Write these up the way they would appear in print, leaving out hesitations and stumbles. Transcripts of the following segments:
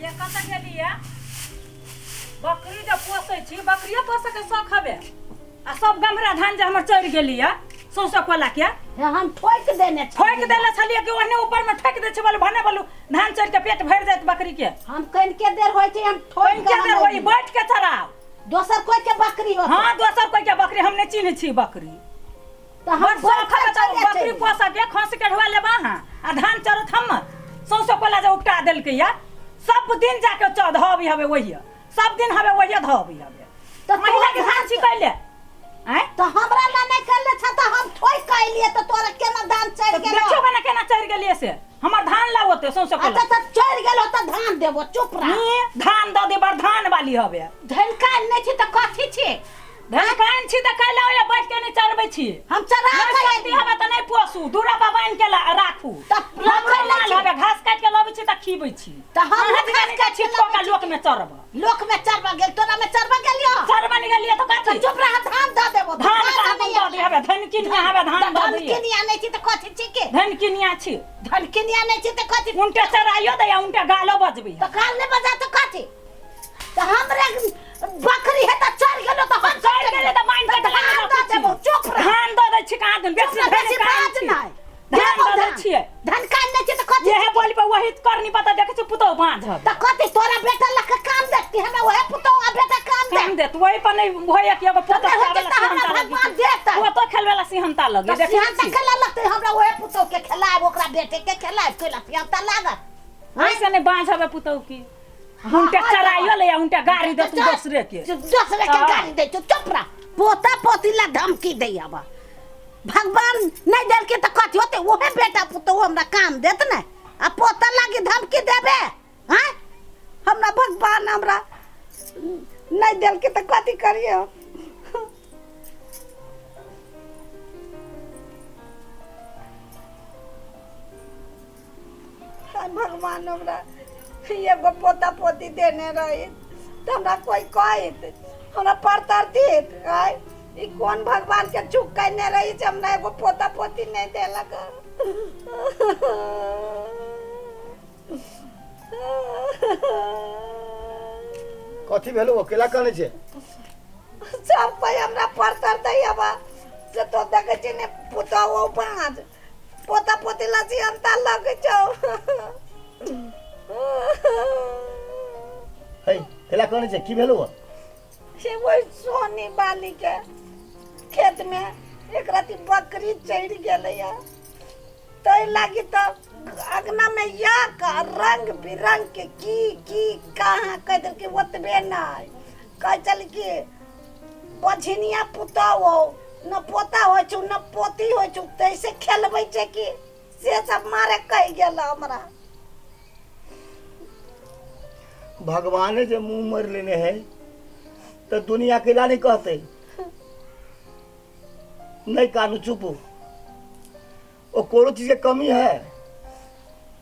ये कत गेलिए बकरी जे पोसै छी बकरिए पोसै के शौक हबे आ सब गमरा धान जे हमर चढ़ गेलिए सौसे कोला के हम ठोक देने छलिए कि ओहने ऊपर में ठोक दे छै बोल भने बोलू धान चढ़ के पेट भर जात बकरी के हम कन के देर होय छै हम ठोक के देर होई बैठ के चराव दोसर कोई के बकरी हो हां दोसर कोई के बकरी हम ने चिन्ह छी बकरी तो हम बकरी पोसा के खस के ढवा लेबा हां आ धान चरत हम सौसे कोला जे उकटा देल के या सब दिन जाके चढ़ावी हवे वही सब दिन हवे वही धोवी हवे तो महिला के धान छिकैले हैं तो हमरा ला नहीं करले छ त हम ठोक कैलिए तो तोरा केना धान चढ़ गेलो देखियो बना केना चढ़ गेलिए से हमर धान लावते सौसे कोला अच्छा त चढ़ गेलो त धान देबो चुप रह धान द दे बर धान वाली हवे धनका नहीं छी त कथि छी धनकान छी त कैला ओया बैठ के नहीं चढ़बै छी हम चढ़ा करती हवे त नहीं पोसू दूरा बाबान के राखू त माल हवे घास काट के लबै छी त खीबै छी त हम घास काट छी ठोका लोक में चरब लोक में चरबा गेल तोरा में चरबा गेलियो चरबा नहीं गेलिए तो कथि चुप रह धान द देबो धान का हम द दे हवे धन किनिया हवे धान द दे धन किनिया नहीं छी त कथि छी के धन किनिया छी धन किनिया नहीं छी त कथि उनटे चराइयो दे उनटे गालो बजबी त काल ने बजा त कथि त हमरे बकरी है त चढ़ गेलो त हम चढ़ गेले त माइन के धान द देबो चुप रह धान द दे छी कहां दिन बेसी बेसी बात छी नहीं धान द दे छी धन कान नहीं छी त कथि ये बोली पे वही करनी पता देखे छी पुतो बांध त कथि तोरा बेटा लख काम देखती हमें ओहे पुतो आ बेटा काम दे काम देत वही पर नहीं होय कि एगो पुतो हमरा भगवान देता वो तो खेलवेला सिहंता लगे देखि सिहंता खेला लगते हमरा ओहे पुतो के खिलाए ओकरा बेटे के खिलाए कोला सिहंता लागत ऐसे नहीं बांध हवे पुतो की हुनटे चराइयो ले हुनटे गाड़ी दे तू दूसरे के गाड़ी दे चुप रह पोता पोतीला धमकी दे अब भगवान नहीं देल के त कथि होते ओहे बेटा पुतो हमरा काम देत न आ पोता लागी धमकी देबे हैं हमरा भगवान हमरा नहीं देल के त कथि करियो भगवान हमरा एगो पोता पोती देने रही तो हमरा कोई कहत हमरा पड़तर देत आय ई कौन भगवान के चुप करने रही जे हमरा एगो पोता पोती नहीं देलक कथी भेलो अकेला कने छे सब कोई हमरा पड़तर दई हवा जे तो देखे छी ने पुता ओ बाज पोता पोती लाजी अंता लगे छौ है केला कने छे की भेलो से वो सोनी बाली के खेत में एक राती बकरी चढ़ गेलै या तै लागी त अगना में या का रंग बिरंग के की कहां कह दे के ओतबे नहीं कह चल के बझनिया पुता हो न पोता हो छु न पोती हो छु तैसे खेलबै छै कि से सब मारे कह गेल हमरा भगवान जे मुंह मर लेने है तो दुनिया अकेला नहीं कहते नहीं कानू चुप वो कोनो चीज के कमी है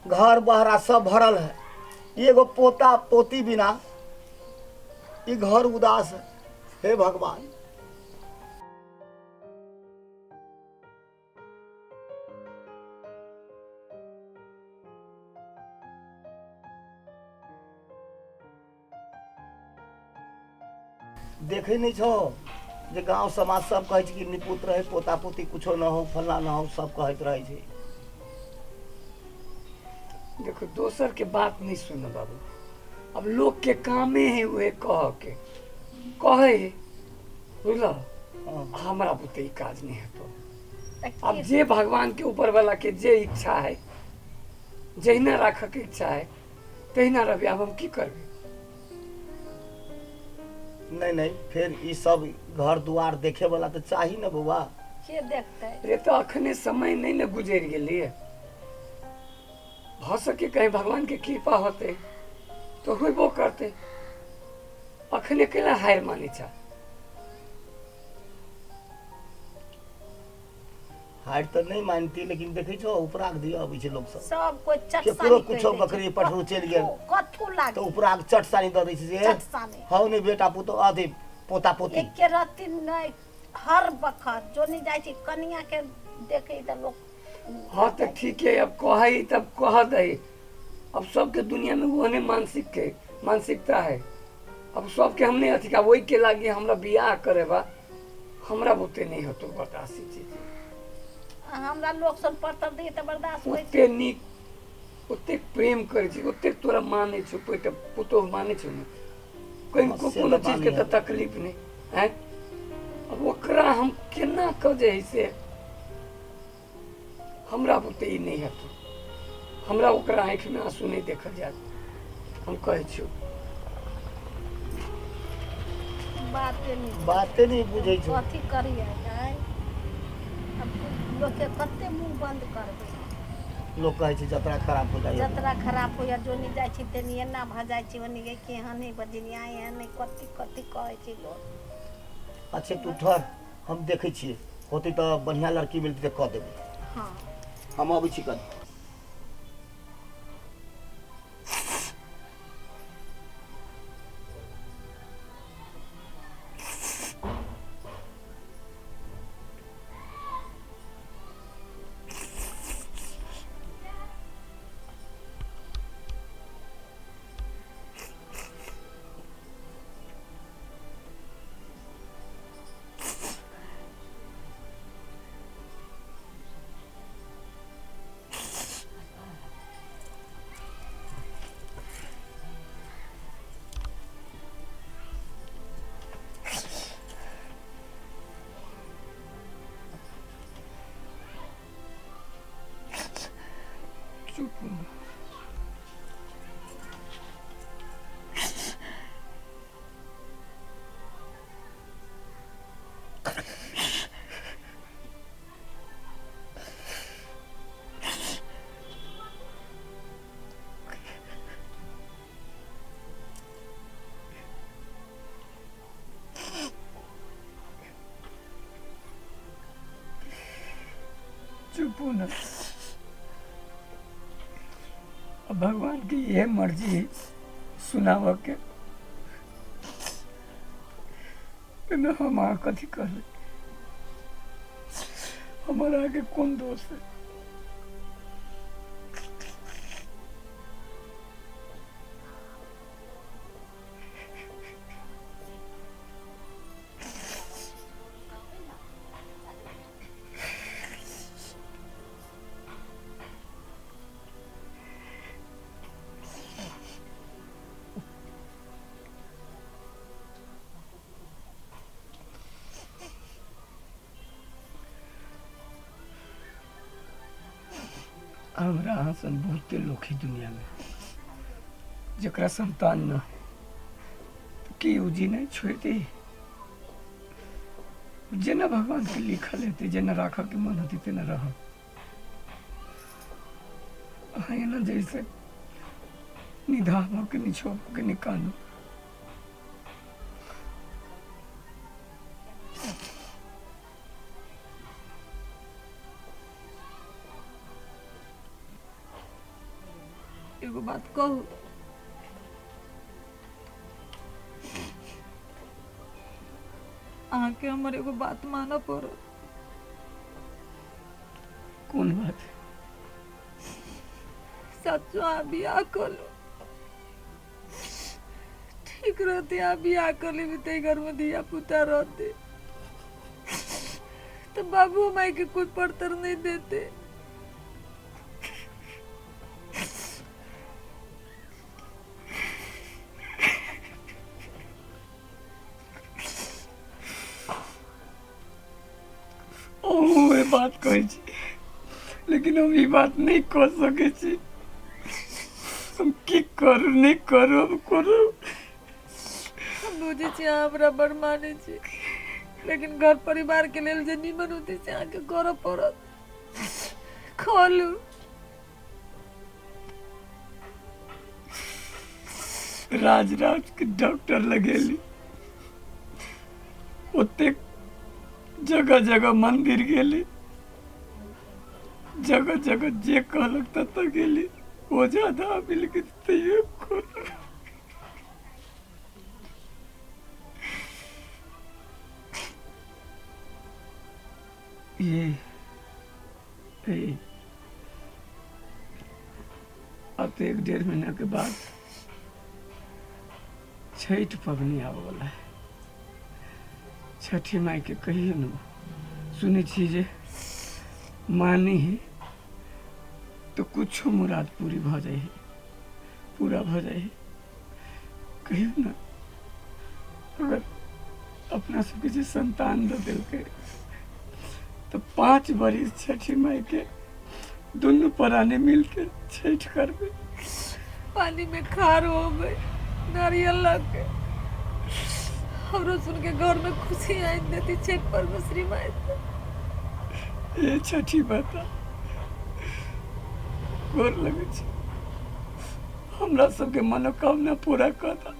घर बहरा सब भरल है एगो पोता पोती बिना ये घर उदास है हे भगवान देखे नहीं छो जे गांव समाज सब कहे कि निपुत रहे पोता पोती कुछो न हो फलना न हो सब कहत रहे छे देखो दोसर के बात नहीं सुनो बाबू अब लोग के कामे है वे कहे बुझल हमारा बुते काज नहीं है तो अब जे भगवान के ऊपर वाला के जे इच्छा है जहिना राख के इच्छा है तहिना रहे अब हम की करबे नहीं फिर ये सब घर दुआर देखे वाला तो चाहिए ना बउआ के देखते रे तो अखने समय नहीं न गुजर गेलिए हो सके कहीं भगवान के कृपा होते तो होइबो करते अखने केला हार मानी छा हार तो नहीं मानती लेकिन देखे छो उपराग दिया अभी छे लोग सब कोई के चटसानी पूरा कुछो बकरी पठरू चल गेल कथु लागे तो उपराग चटसानी द दै छे चटसानी हौ ने बेटा पुतो आधे पोता पोती एक के राती नहीं हर बखत जो नहीं जाय छी कनिया के देखे त लोग हाँ तो ठीक है अब कहे तब कह दे अब सबके दुनिया में वो ने मानसिकता है। अब सबके हमने अथी का वही के लागे हमरा बियाह करे बा, हमरा बुते नहीं हो तो बर्दाश्त चीज। हमरा लोग सब पत्थर दी त बर्दाश्त होई ओते निक ओते प्रेम करे छी, ओते तोरा माने छ, पेट पुतो माने छ न, कहीं को कोनो चीज के त तकलीफ नहीं है। अब ओकरा हम केना कहे से हमरा बुते ही नहीं है, हमरा ओकरा आँख में आंसू नहीं देखल जात। हम कहे छी बाते नहीं बुझे छो। अथी करिए जाय, अब लोग के कते मुंह बंद करबे। लोग कहे छै जतरा खराब हो जाए, जतरा खराब हो या जोनी जाय छी तेनी एना भ जाय छी, ओनी के केहन नहीं बजनिया है नहीं कथी कथी कहे छी लोग। अच्छा तू ठहर, हम देखे छिए, होती तो बढ़िया लड़की मिलती तो कह देबे। हां हम अबै छी कल। चुप चुप न। अब भगवान की यह मर्जी सुनाव के न हम कथी कर, हमारा आगे कौन दोष है। हमरा हसन बहुते लोग ही दुनिया में जकरा संतान न है, तो की उजी नहीं छोड़ दे। जेना भगवान के लिखल है जेना राख के मन होती तेना रह। ना जैसे निधा के निछो के निकालो। एगो बात कहू, अहाँ के हमर एगो बात मानऽ पड़त। कौन बात? सचो अहाँ बियाह कलू, ठीक रहते। अहाँ बियाह कर लेबे ते घर में धिया पुता रहते, तो बाबू माई के कोई पड़तर नहीं देते। बात कहे छी, लेकिन हम ये बात नहीं कर सके छी। हम की करू नहीं करू, हम करू। हम बुझे छी अहाँ हमरा बड़ माने छी, लेकिन घर परिवार के लेल जे निमन होते से अहाँ के करऽ पड़त। खोलू। राज के डॉक्टर लगेली, ओते जगह जगह मंदिर गेली, जगह जगह जे कहलक तत गेली। वो ज्यादा मिल के तैयो ये अब तो 1-1.5 महीना के बाद छठ पबनी आवे वाला है। छठी माई के कहियो न सुनी छी जे मानी है तो कुछ मुराद पूरी भ जाए है, पूरा भ जाए है। कहियो न अगर अपना सबके जे संतान दे दिल के तो 5 बरिस छठी माई के दोनों पराने मिल के छठ करबे। पानी में खार हो गए नारियल लग के हमरो सुन के घर में खुशी आई देती छठ पर में श्री माई ये छठी माता गोर लगे छै, हमरा सबके मनोकामना पूरा कर दा।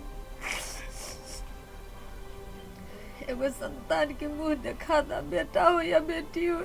एगो संतान के मुंह देखा दा, बेटा हो या बेटी हो